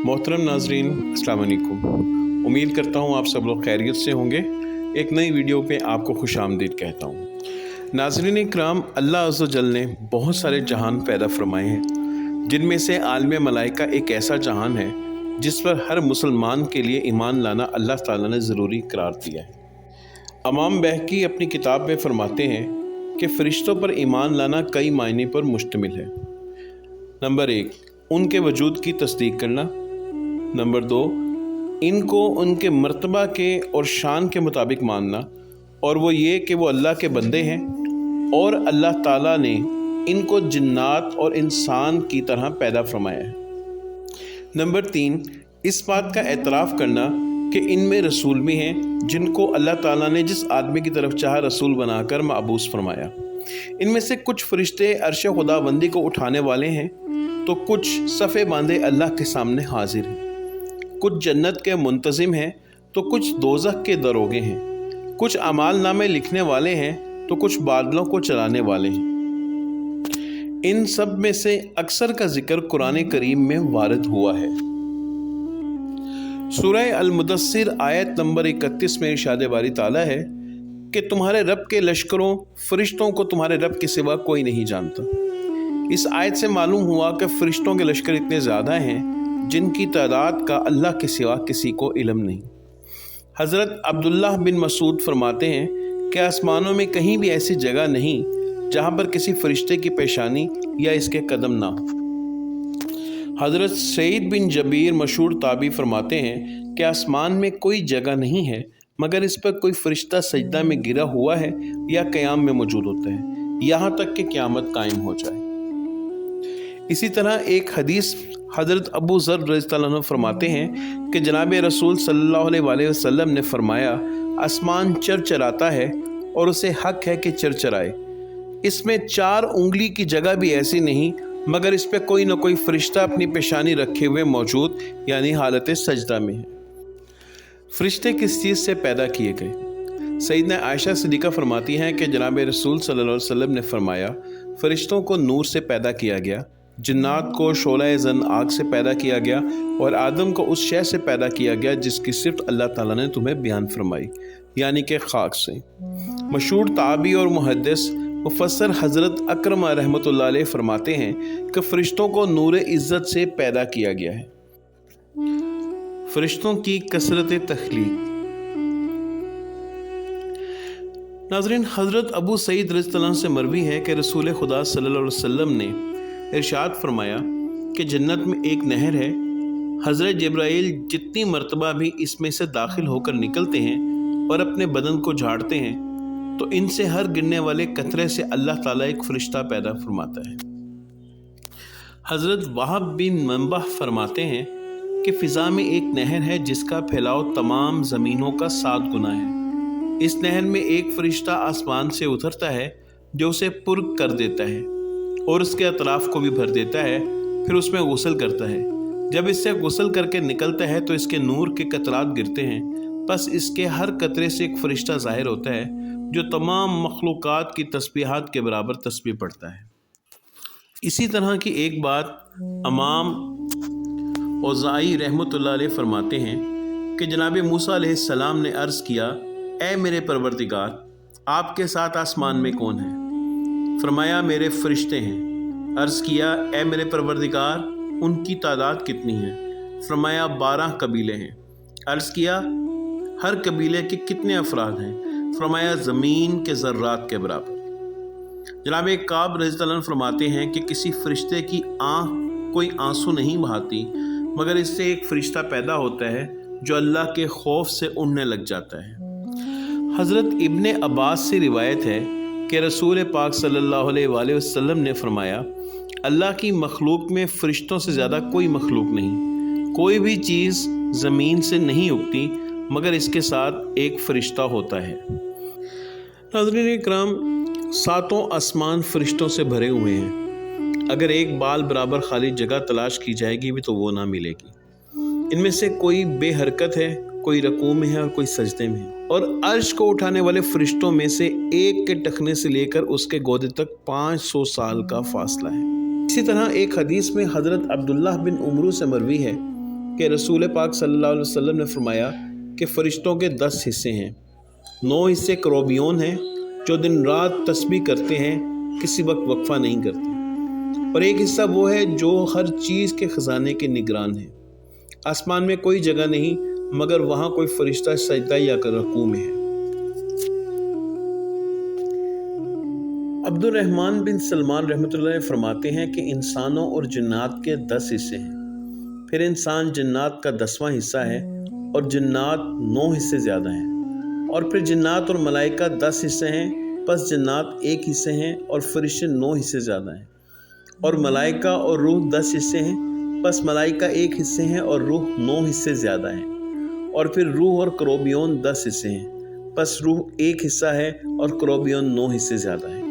मोहतरम नाजरीन, अस्सलाम वालेकुम। उम्मीद करता हूँ आप सब लोग खैरियत से होंगे। एक नई वीडियो पे आपको खुश आमदीद कहता हूँ। नाजरीन इकराम, अल्लाह अज़्ज़ व जल ने बहुत सारे जहान पैदा फरमाए हैं, जिनमें से आलम मलाइका एक ऐसा जहान है जिस पर हर मुसलमान के लिए ईमान लाना अल्लाह ताला ने ज़रूरी करार दिया है। इमाम बहकी अपनी किताब में फरमाते हैं कि फ़रिश्तों पर ईमान लाना कई मायने पर मुश्तमिल है। नंबर 1, उनके वजूद की तस्दीक करना। नंबर 2, इनको उनके मर्तबा के और शान के मुताबिक मानना, और वो ये कि वो अल्लाह के बंदे हैं और अल्लाह ताला ने इनको जिन्नात और इंसान की तरह पैदा फरमाया है। नंबर 3, इस बात का एतराफ़ करना कि इनमें रसूल भी हैं जिनको अल्लाह ताला ने जिस आदमी की तरफ चाहा रसूल बनाकर मअबूस फरमाया। इनमें से कुछ फरिश्ते अर्श खुदाबंदी को उठाने वाले हैं, तो कुछ सफ़े बांधे अल्लाह के सामने हाजिर हैं। कुछ जन्नत के मुंतज़िम हैं तो कुछ दोज़ख के दरोगे हैं। कुछ अमाल नामे लिखने वाले हैं तो कुछ बादलों को चलाने वाले हैं। इन सब में से अक्सर का जिक्र कुरान करीम में वारिद हुआ है। सूरह अल-मुदस्सिर आयत नंबर 31 में इरशाद बारी ताला है कि तुम्हारे रब के लश्करों फरिश्तों को तुम्हारे रब के सिवा कोई नहीं जानता। इस आयत से मालूम हुआ कि फरिश्तों के लश्कर इतने ज़्यादा हैं जिनकी तादाद का अल्लाह के सिवा किसी को इल्म नहीं। हज़रत अब्दुल्लाह बिन मसूद फरमाते हैं कि आसमानों में कहीं भी ऐसी जगह नहीं जहाँ पर किसी फरिश्ते की पेशानी या इसके कदम ना हो। हज़रत सईद बिन जबीर मशहूर ताबी फरमाते हैं कि आसमान में कोई जगह नहीं है मगर इस पर कोई फरिश्ता सजदा में गिरा हुआ है या क़याम में मौजूद होता है, यहाँ तक कि क़यामत कायम हो जाए। इसी तरह एक हदीस हज़रत अबू ज़र रज़ियल्लाहु अन्हु फरमाते हैं कि जनाब रसूल सल्लल्लाहु अलैहि वसल्लम ने फरमाया, आसमान चरचराता है और उसे हक है कि चरचराए। इसमें 4 उंगली की जगह भी ऐसी नहीं मगर इस पर कोई न कोई फरिश्ता अपनी पेशानी रखे हुए मौजूद, यानी हालत सजदा में है। फरिश्ते किस चीज़ से पैदा किए गए? सैयदना आयशा सिद्दीक़ा फरमाती हैं कि जनाब रसूल सल्लल्लाहु अलैहि वसल्लम ने फरमाया, फरिश्तों को नूर से पैदा किया गया, जिन्नात को शोला ज़न आग से पैदा किया गया, और आदम को उस शय से पैदा किया गया जिसकी सिर्फ अल्लाह ताला ने तुम्हें बयान फरमाई, यानी कि खाक से। मशहूर ताबी और मुहद्दिस मुफस्सिर हज़रत अकरमा रहमतुल्लाह अलैह फरमाते हैं कि फ़रिश्तों को नूर इज़्ज़त से पैदा किया गया है। फ़रिश्तों की कसरत तख्लीक। नाज़रीन, हज़रत अबू सईद रज़ियल्लाहु अन्हु से मरवी है कि रसूल खुदा सल्लल्लाहु अलैहि वसल्लम ने इरशाद फरमाया कि जन्नत में एक नहर है, हज़रत जिब्राइल जितनी मर्तबा भी इसमें से दाखिल होकर निकलते हैं और अपने बदन को झाड़ते हैं तो इनसे हर गिरने वाले कतरे से अल्लाह ताला एक फरिश्ता पैदा फरमाता है। हज़रत वहाब बिन मंबह फरमाते हैं कि फ़िज़ा में एक नहर है जिसका फैलाव तमाम ज़मीनों का 7 गुना है। इस नहर में एक फरिश्ता आसमान से उतरता है जो उसे पुर कर देता है और उसके अतराफ़ को भी भर देता है, फिर उसमें गुस्ल करता है। जब इससे गुस्ल करके निकलता है तो इसके नूर के कतरात गिरते हैं, बस इसके हर कतरे से एक फ़रिश्ता ज़ाहिर होता है जो तमाम मखलूक़ात की तस्बीहात के बराबर तस्बीह पढ़ता है। इसी तरह की एक बात इमाम औज़ाई रहमतुल्लाह अलैह फरमाते हैं कि जनाब मूसा अलैहिस्सलाम ने अर्ज़ किया, ए मेरे परवरदिगार, आपके साथ आसमान में कौन है? फरमाया, मेरे फरिश्ते हैं। अर्ज़ किया, ए मेरे परवरदिगार, उनकी तादाद कितनी है? फरमाया, 12 कबीले हैं। अर्ज़ किया, हर कबीले के कितने अफराद हैं? फरमाया, ज़मीन के ज़र्रात के बराबर। जनाब काब रज़ियल्लाहु अन्हु फरमाते हैं कि किसी फरिश्ते की आँख कोई आंसू नहीं बहाती मगर इससे एक फ़रिश्ता पैदा होता है जो अल्लाह के खौफ से उड़ने लग जाता है। हज़रत इब्ने अब्बास से रिवायत है कि रसूल पाक सल्लल्लाहु अलैहि वसल्लम ने फरमाया, अल्लाह की मखलूक में फ़रिश्तों से ज़्यादा कोई मखलूक नहीं। कोई भी चीज़ ज़मीन से नहीं उगती मगर इसके साथ एक फ़रिश्ता होता है। नाज़रीन इकराम, 7 आसमान फ़रिश्तों से भरे हुए हैं। अगर एक बाल बराबर खाली जगह तलाश की जाएगी भी तो वो ना मिलेगी। इनमें से कोई बेहरकत है, कोई रकू में है और कोई सजदे में है। और अर्श को उठाने वाले फरिश्तों में से एक के टखने से लेकर उसके गोदे तक 500 साल का फासला है। इसी तरह एक हदीस में हज़रत अब्दुल्लाह बिन उमरू से मरवी है کہ رسول پاک صلی اللہ علیہ وسلم نے فرمایا کہ فرشتوں کے 10 حصے ہیں۔ 9 حصے کروبیون ہیں جو دن رات تسبیح کرتے ہیں، کسی وقت وقفہ نہیں کرتے، اور ایک حصہ وہ ہے جو ہر چیز کے خزانے کے نگران ہے۔ آسمان میں کوئی جگہ نہیں مگر وہاں کوئی فرشتہ سجدہ یا رکوع میں ہے۔ عبد الرحمن بن سلمان رحمۃ اللہ علیہ فرماتے ہیں کہ انسانوں اور جنات کے 10 حصے ہیں، پھر انسان جنات کا 10واں حصہ ہے اور جنات 9 حصے زیادہ ہیں، اور پھر جنات اور ملائکہ 10 حصے ہیں، پس جنات 1 حصے ہیں اور فرشتے 9 حصے زیادہ ہیں، اور ملائکہ اور روح 10 حصے ہیں، پس ملائکہ 1 حصے ہیں اور روح 9 حصے زیادہ ہیں، اور پھر روح اور کروبیون 10 حصے ہیں، پس روح 1 حصہ ہے اور کروبیون 9 حصے زیادہ ہیں۔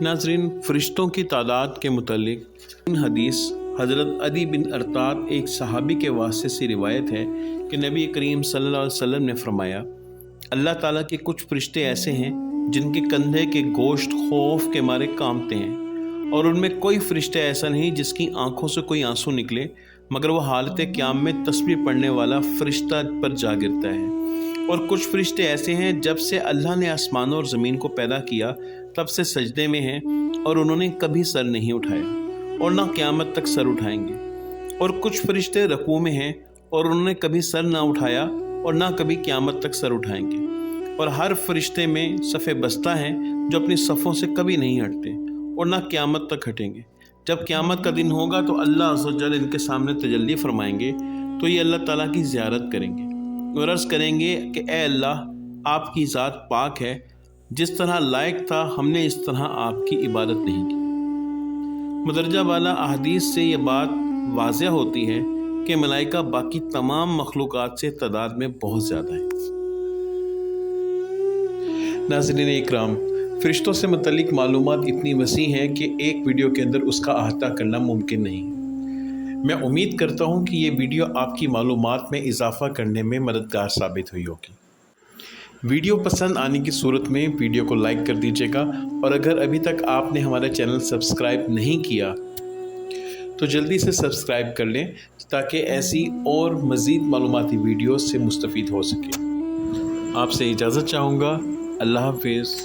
ناظرین، فرشتوں کی تعداد کے متعلق حدیث حضرت عدی بن ارطاد ایک صحابی کے واسطے سے روایت ہے کہ نبی کریم صلی اللہ علیہ وسلم نے فرمایا، اللہ تعالیٰ کے کچھ فرشتے ایسے ہیں جن کے کندھے کے گوشت خوف کے مارے کانپتے ہیں، اور ان میں کوئی فرشتہ ایسا نہیں جس کی آنکھوں سے کوئی آنسو نکلے مگر وہ حالت قیام میں تسبیح پڑھنے والا فرشتہ پر جا گرتا ہے۔ اور کچھ فرشتے ایسے ہیں جب سے اللہ نے آسمانوں اور زمین کو پیدا کیا تب سے سجدے میں ہیں، اور انہوں نے کبھی سر نہیں اٹھایا اور نہ قیامت تک سر اٹھائیں گے۔ اور کچھ فرشتے رکوع میں ہیں اور انہوں نے کبھی سر نہ اٹھایا اور نہ کبھی قیامت تک سر اٹھائیں گے۔ اور ہر فرشتے میں صف بستہ ہیں جو اپنی صفوں سے کبھی نہیں ہٹتے اور نہ قیامت تک ہٹیں گے۔ جب قیامت کا دن ہوگا تو اللہ عز و جل ان کے سامنے تجلی فرمائیں گے تو یہ اللہ تعالیٰ کی زیارت کریں گے اور عرض کریں گے کہ اے اللہ، آپ کی ذات پاک ہے، جس طرح لائق تھا ہم نے اس طرح آپ کی عبادت نہیں کی۔ مدرجہ بالا احادیث سے یہ بات واضح ہوتی ہے کہ ملائکہ باقی تمام مخلوقات سے تعداد میں بہت زیادہ ہیں۔ ناظرین اکرام، فرشتوں سے متعلق معلومات اتنی وسیع ہیں کہ ایک ویڈیو کے اندر اس کا احاطہ کرنا ممکن نہیں۔ میں امید کرتا ہوں کہ یہ ویڈیو آپ کی معلومات میں اضافہ کرنے میں مددگار ثابت ہوئی ہوگی۔ ویڈیو پسند آنے کی صورت میں ویڈیو کو لائک کر دیجیے گا، اور اگر ابھی تک آپ نے ہمارا چینل سبسکرائب نہیں کیا تو جلدی سے سبسکرائب کر لیں تاکہ ایسی اور مزید معلوماتی ویڈیوز سے مستفید ہو سکیں۔ آپ سے اجازت چاہوں گا۔ اللہ حافظ۔